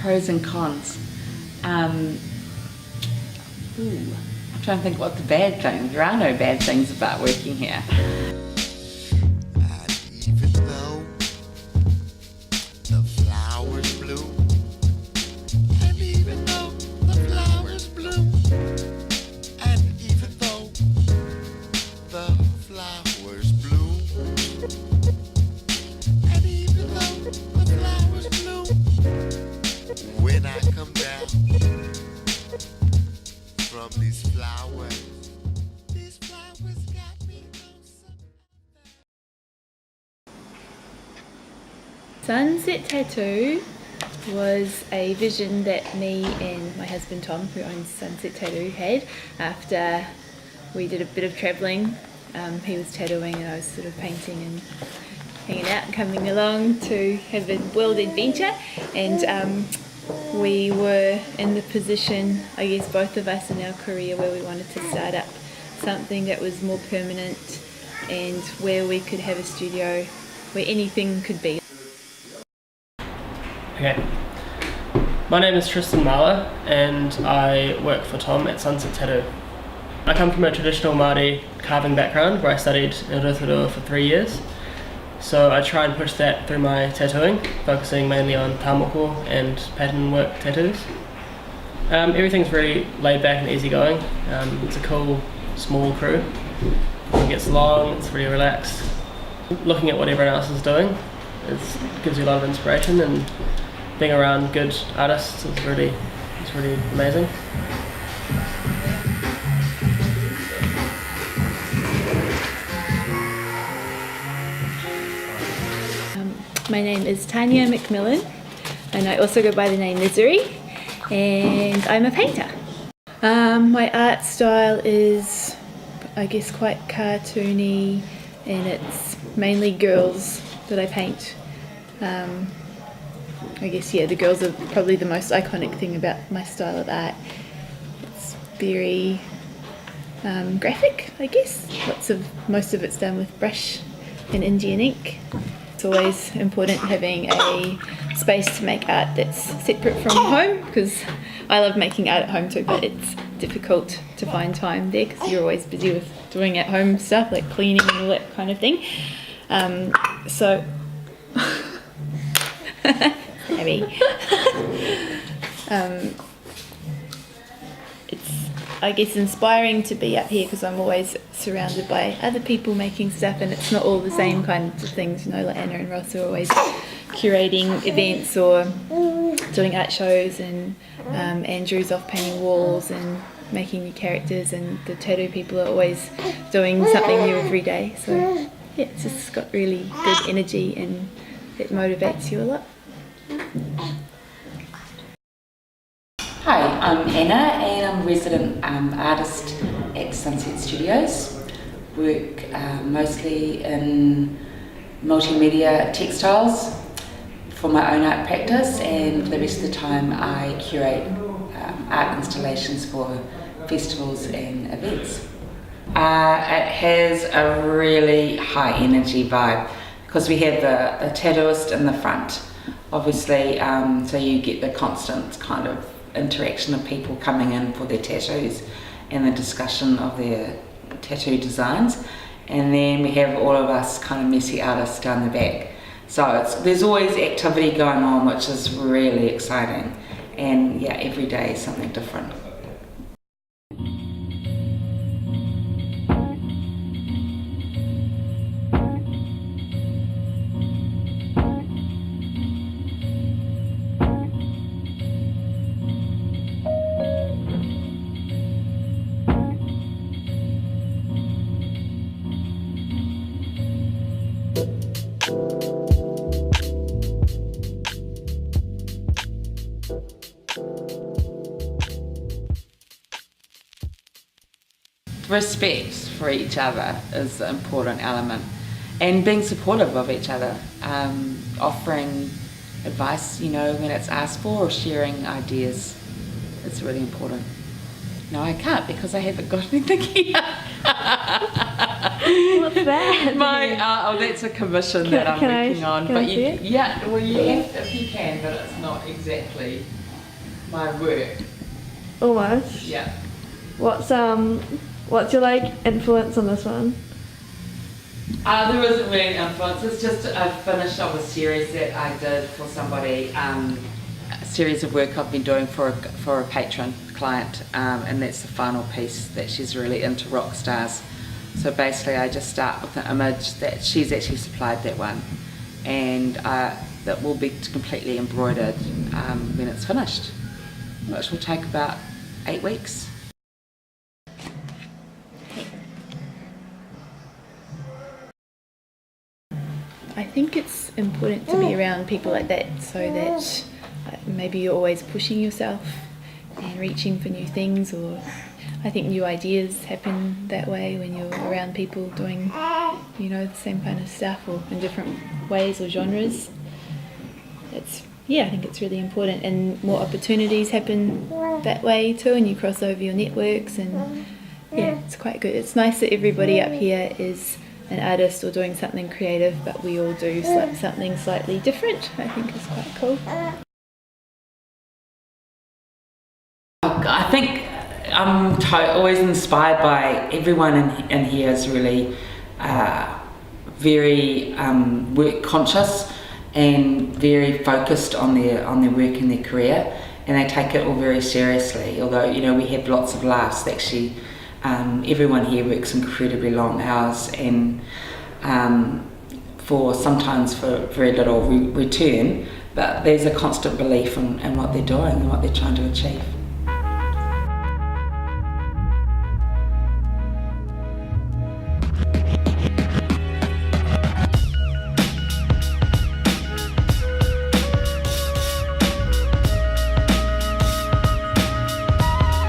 Pros and cons. I'm trying to think what the bad things. There are no bad things about working here. And even though the flowers bloom, and even though the flowers bloom, and even though the flowers bloom, and even though the flowers bloom, when I come down from these flowers got me lonesome. Sunset Tattoo was a vision that me and my husband Tom, who owns Sunset Tattoo, had after we did a bit of travelling. He was tattooing and I was sort of painting and hanging out and coming along to have a world adventure, and we were in the position, I guess both of us in our career, where we wanted to start up something that was more permanent and where we could have a studio where anything could be. Okay, my name is Tristan Marler and I work for Tom at Sunset Tattoo. I come from a traditional Māori carving background where I studied in Rotorua for 3 years. So I try and push that through my tattooing, focusing mainly on tāmoko and pattern work tattoos. Everything's really laid back and easygoing. It's a cool, small crew. It gets long, it's really relaxed. Looking at what everyone else is doing gives you a lot of inspiration, and being around good artists is really amazing. My name is Tanya McMillan and I also go by the name Misery, and I'm a painter. My art style is, I guess, quite cartoony, and it's mainly girls that I paint. I guess, yeah, the girls are probably the most iconic thing about my style of art. It's very graphic, I guess. Most of it's done with brush and Indian ink. It's always important having a space to make art that's separate from home, because I love making art at home too, but it's difficult to find time there because you're always busy with doing at home stuff like cleaning and all that kind of thing. So it's, I guess, inspiring to be up here because I'm always surrounded by other people making stuff, and it's not all the same kinds of things, you know, like Anna and Ross are always curating events or doing art shows, and Andrew's off painting walls and making new characters, and the tattoo people are always doing something new every day. So yeah, it's just got really good energy and it motivates you a lot. Hi, I'm Anna and I'm a resident artist at Sunset Studios. Work mostly in multimedia textiles for my own art practice, and the rest of the time I curate art installations for festivals and events. It has a really high energy vibe because we have the tattooist in the front, obviously, so you get the constant kind of interaction of people coming in for their tattoos and the discussion of their tattoo designs, and then we have all of us kind of messy artists down the back. So there's always activity going on, which is really exciting, and yeah, every day is something different. Respect for each other is an important element, and being supportive of each other, offering advice, you know, when it's asked for, or sharing ideas. It's really important. No, I can't because I haven't got anything here. What's that? That's a commission that I'm working on. Can I see it? Yeah, well, you have, if you can, but it's not exactly my work. Almost. Yeah. What's your like influence on this one? There isn't really influence. It's just a finish of a series that I did for somebody. A series of work I've been doing for a patron client, and that's the final piece that she's really into rock stars. So basically, I just start with an image that she's actually supplied that one, and that will be completely embroidered when it's finished, which will take about 8 weeks. I think it's important to be around people like that so that maybe you're always pushing yourself and reaching for new things, or I think new ideas happen that way when you're around people doing, the same kind of stuff or in different ways or genres. I think it's really important, and more opportunities happen that way too, and you cross over your networks, and it's quite good. It's nice that everybody up here is an artist or doing something creative, but we all do something slightly different. I think is quite cool. I think I'm always inspired by everyone in here is really very work conscious and very focused on their work and their career, and they take it all very seriously. Although we have lots of laughs, actually. Everyone here works incredibly long hours, and sometimes for very little return, but there's a constant belief in what they're doing and what they're trying to achieve.